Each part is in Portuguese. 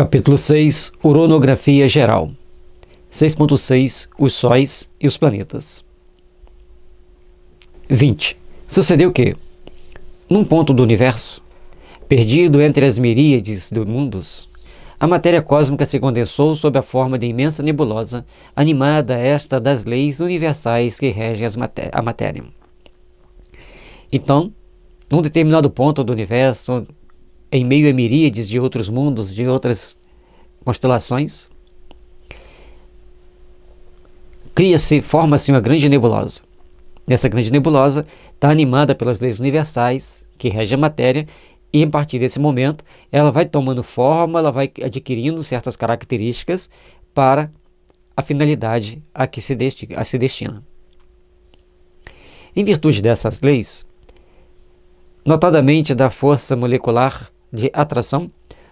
Capítulo 6. Uranografia geral. 6.6. Os sóis e os planetas. 20. Sucedeu que, num ponto do universo, perdido entre as miríades de mundos, a matéria cósmica se condensou sob a forma de imensa nebulosa, animada esta das leis universais que regem a matéria. Então, num determinado ponto do universo, em meio a miríades de outros mundos, de outras constelações, forma-se uma grande nebulosa. Essa grande nebulosa está animada pelas leis universais que regem a matéria, e a partir desse momento ela vai tomando forma, ela vai adquirindo certas características para a finalidade a que se destina. Em virtude dessas leis, notadamente da força molecular de atração,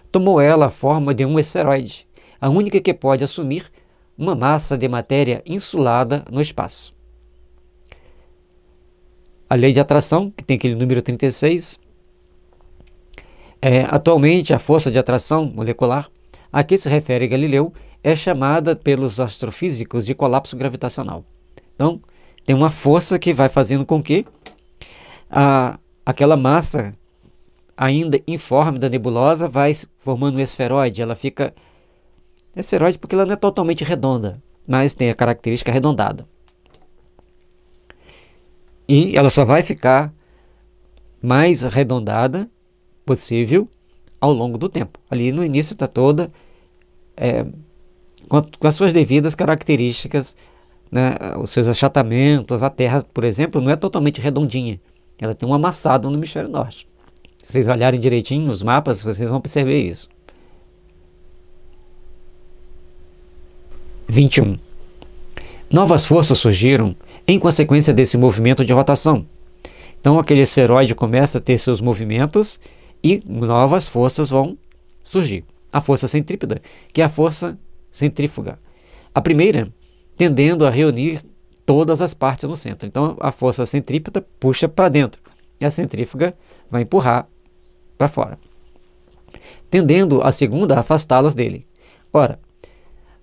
tomou ela a forma de um esferoide, a única que pode assumir uma massa de matéria insulada no espaço. A lei de atração, que tem aquele número 36, atualmente a força de atração molecular a que se refere Galileu é chamada pelos astrofísicos de colapso gravitacional. Então, tem uma força que vai fazendo com que aquela massa ainda informe da nebulosa vai formando um esferoide. Ela fica esferoide porque ela não é totalmente redonda, mas tem a característica arredondada. E ela só vai ficar mais arredondada possível ao longo do tempo. Ali no início está toda com as suas devidas características, né, os seus achatamentos. A Terra, por exemplo, não é totalmente redondinha. Ela tem um amassado no hemisfério norte. Se vocês olharem direitinho nos mapas, vocês vão perceber isso. 21. Novas forças surgiram em consequência desse movimento de rotação. Então aquele esferoide começa a ter seus movimentos e novas forças vão surgir. A força centrípeta, que é a força centrífuga. A primeira, tendendo a reunir todas as partes no centro. Então a força centrípeta puxa para dentro e a centrífuga vai empurrar para fora, tendendo a segunda a afastá-las dele. Ora,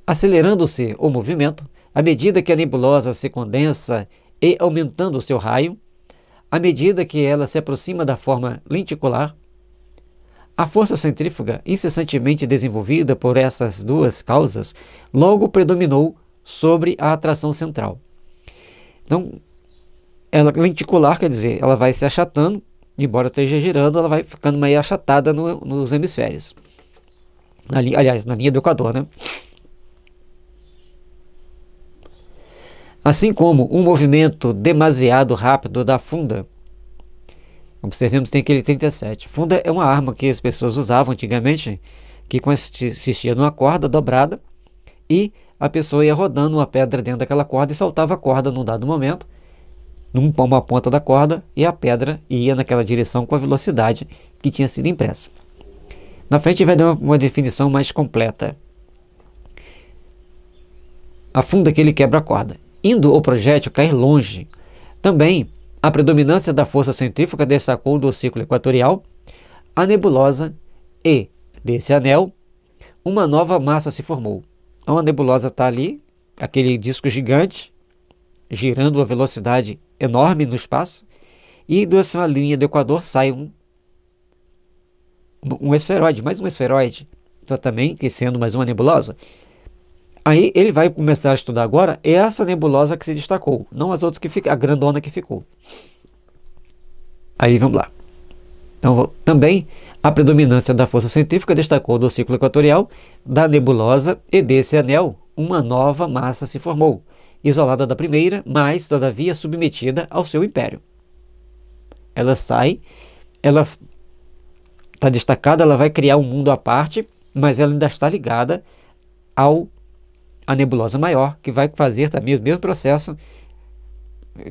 acelerando-se o movimento, à medida que a nebulosa se condensa e aumentando o seu raio, à medida que ela se aproxima da forma lenticular, a força centrífuga, incessantemente desenvolvida por essas duas causas, logo predominou sobre a atração central. Então, ela lenticular quer dizer, ela vai se achatando, embora esteja girando, ela vai ficando meio achatada nos hemisférios. Aliás, na linha do Equador, né? Assim como um movimento demasiado rápido da funda. Observemos que tem aquele 37. Funda é uma arma que as pessoas usavam antigamente, que consistia numa corda dobrada e a pessoa ia rodando uma pedra dentro daquela corda e soltava a corda num dado momento, numa ponta da corda, e a pedra ia naquela direção com a velocidade que tinha sido impressa. Na frente vai dar uma definição mais completa. A funda que ele quebra a corda. Indo o projétil cair longe. Também a predominância da força centrífuga destacou do círculo equatorial a nebulosa e, desse anel, uma nova massa se formou. Então a nebulosa está ali, aquele disco gigante, girando a velocidade enorme no espaço, e dessa linha do Equador sai um esferoide, mais um esferoide, então, também que sendo mais uma nebulosa. Aí ele vai começar a estudar agora essa nebulosa que se destacou, não as outras que ficam, a grandona que ficou. Aí vamos lá. Então, também a predominância da força centrífuga destacou do círculo equatorial, da nebulosa e desse anel, uma nova massa se formou, isolada da primeira, mas todavia submetida ao seu império. Ela sai, ela está destacada, ela vai criar um mundo à parte, mas ela ainda está ligada à nebulosa maior, que vai fazer também o mesmo processo,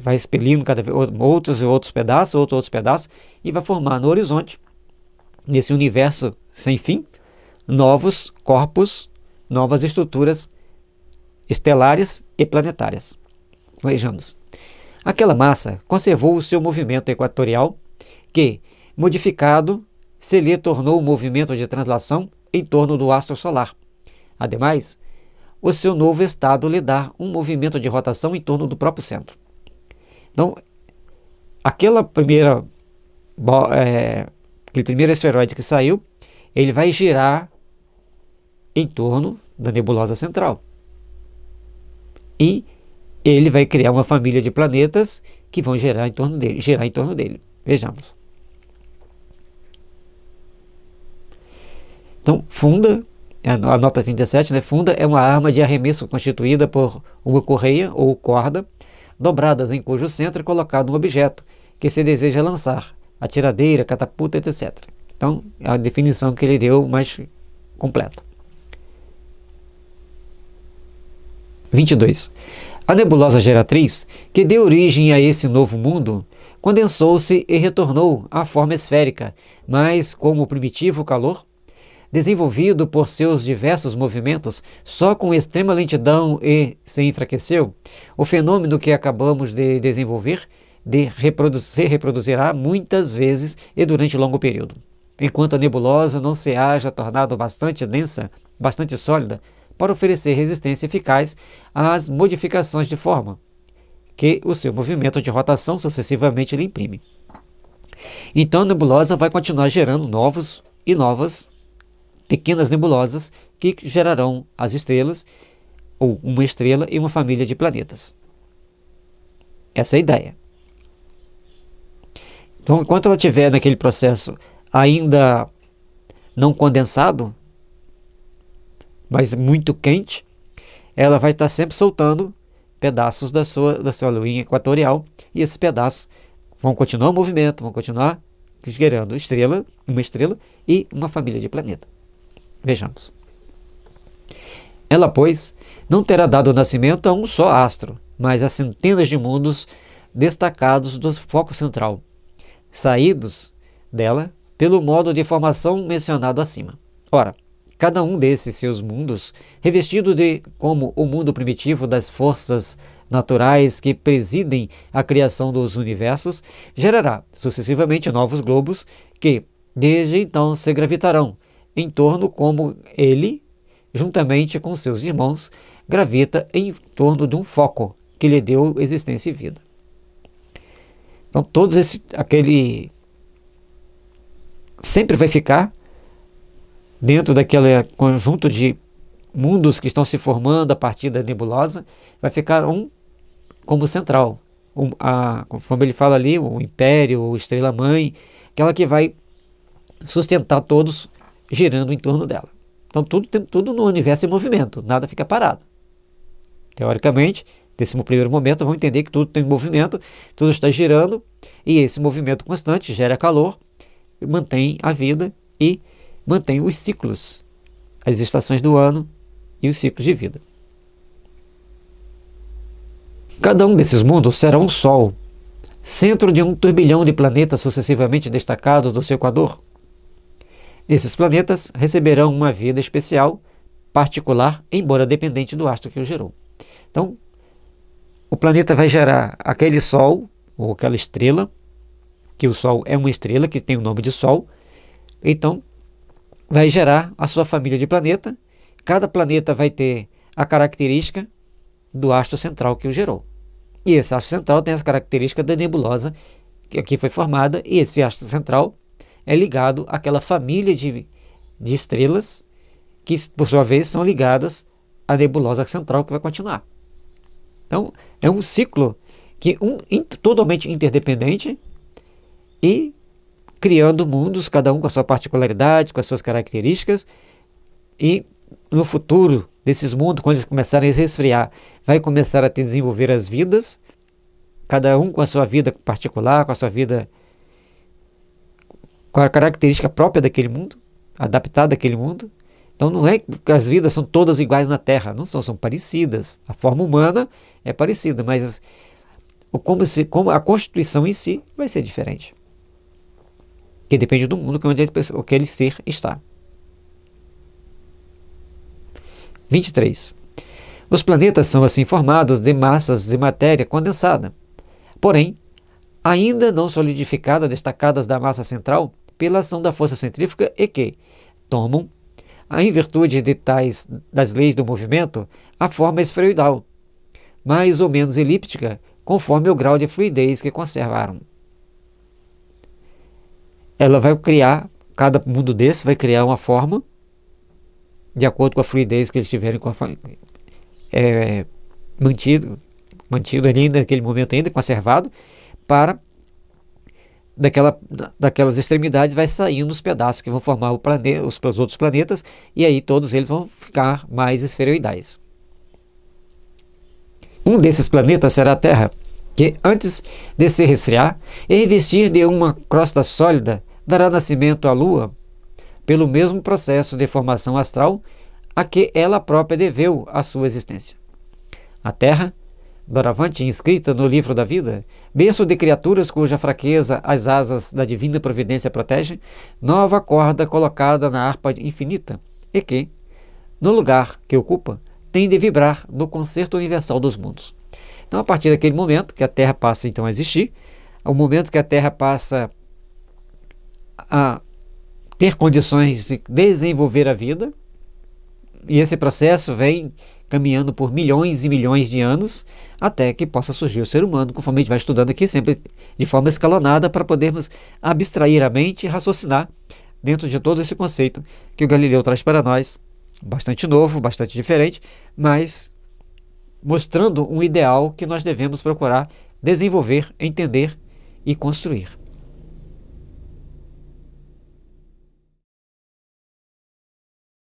vai expelindo cada vez outros pedaços, e vai formar no horizonte, nesse universo sem fim, novos corpos, novas estruturas estelares e planetárias. Vejamos. Aquela massa conservou o seu movimento equatorial, que, modificado, se lhe tornou um movimento de translação em torno do astro solar. Ademais, o seu novo estado lhe dá um movimento de rotação em torno do próprio centro. Então, aquele primeiro asteroide que saiu, ele vai girar em torno da nebulosa central. E ele vai criar uma família de planetas que vão girar em torno dele. Vejamos. Então, funda, a nota 37, né? Funda é uma arma de arremesso constituída por uma correia ou corda dobradas em cujo centro é colocado um objeto que se deseja lançar, atiradeira, catapulta, etc. Então, é a definição que ele deu mais completa. 22. A nebulosa geratriz, que deu origem a esse novo mundo, condensou-se e retornou à forma esférica, mas como primitivo calor, desenvolvido por seus diversos movimentos, só com extrema lentidão e se enfraqueceu, o fenômeno que acabamos de desenvolver se reproduzirá muitas vezes e durante longo período. Enquanto a nebulosa não se haja tornado bastante densa, bastante sólida, para oferecer resistência eficaz às modificações de forma que o seu movimento de rotação sucessivamente lhe imprime. Então a nebulosa vai continuar gerando novas pequenas nebulosas que gerarão as estrelas, ou uma estrela e uma família de planetas. Essa é a ideia. Então, enquanto ela estiver naquele processo ainda não condensado, mas muito quente, ela vai estar sempre soltando pedaços da sua luinha equatorial, e esses pedaços vão continuar o movimento, vão continuar gerando uma estrela e uma família de planetas. Vejamos. Ela, pois, não terá dado nascimento a um só astro, mas a centenas de mundos destacados do foco central, saídos dela pelo modo de formação mencionado acima. Ora, cada um desses seus mundos, revestido como o mundo primitivo das forças naturais que presidem a criação dos universos, gerará sucessivamente novos globos que, desde então, se gravitarão em torno como ele, juntamente com seus irmãos, gravita em torno de um foco que lhe deu existência e vida. Então, aquele sempre vai ficar dentro daquele conjunto de mundos que estão se formando a partir da nebulosa, vai ficar um como central, como ele fala ali, o império, o estrela-mãe, aquela que vai sustentar todos girando em torno dela. Então tudo no universo é movimento, nada fica parado. Teoricamente, nesse primeiro momento, vamos entender que tudo tem movimento, tudo está girando, e esse movimento constante gera calor, mantém a vida e mantém os ciclos, as estações do ano e os ciclos de vida. Cada um desses mundos será um Sol, centro de um turbilhão de planetas sucessivamente destacados do seu equador. Esses planetas receberão uma vida especial, particular, embora dependente do astro que o gerou. Então, o planeta vai gerar aquele Sol, ou aquela estrela, que o Sol é uma estrela que tem o nome de Sol. Então, vai gerar a sua família de planeta. Cada planeta vai ter a característica do astro central que o gerou. E esse astro central tem as características da nebulosa que aqui foi formada, e esse astro central é ligado àquela família de estrelas que, por sua vez, são ligadas à nebulosa central que vai continuar. Então, é um ciclo totalmente interdependente e criando mundos, cada um com a sua particularidade, com as suas características, e no futuro desses mundos, quando eles começarem a resfriar, vai começar a desenvolver as vidas, cada um com a sua vida particular, com a sua vida, com a característica própria daquele mundo, adaptada àquele mundo. Então não é que as vidas são todas iguais na Terra, não são parecidas. A forma humana é parecida, mas como a constituição em si vai ser diferente. Que depende do mundo onde aquele ser está. 23. Os planetas são assim formados de massas de matéria condensada, porém, ainda não solidificada, destacadas da massa central pela ação da força centrífuga, e que tomam Em virtude das leis do movimento, a forma é esferoidal, mais ou menos elíptica, conforme o grau de fluidez que conservaram. Ela vai criar, cada mundo desse vai criar uma forma, de acordo com a fluidez que eles tiverem mantido ali naquele momento ainda, conservado, para daquelas extremidades vai saindo os pedaços que vão formar os outros planetas, e aí todos eles vão ficar mais esferoidais. Um desses planetas será a Terra, que antes de se resfriar e revestir de uma crosta sólida, dará nascimento à Lua pelo mesmo processo de formação astral a que ela própria deveu a sua existência. A Terra, doravante inscrita no livro da vida, berço de criaturas cuja fraqueza as asas da divina providência protegem, nova corda colocada na harpa infinita, e que, no lugar que ocupa, tem de vibrar no concerto universal dos mundos. Então, a partir daquele momento que a Terra passa então a existir, ao momento que a Terra passa a ter condições de desenvolver a vida, e esse processo vem caminhando por milhões e milhões de anos, até que possa surgir o ser humano, conforme a gente vai estudando aqui, sempre de forma escalonada, para podermos abstrair a mente e raciocinar dentro de todo esse conceito que o Galileu traz para nós, bastante novo, bastante diferente, mas mostrando um ideal que nós devemos procurar desenvolver, entender e construir.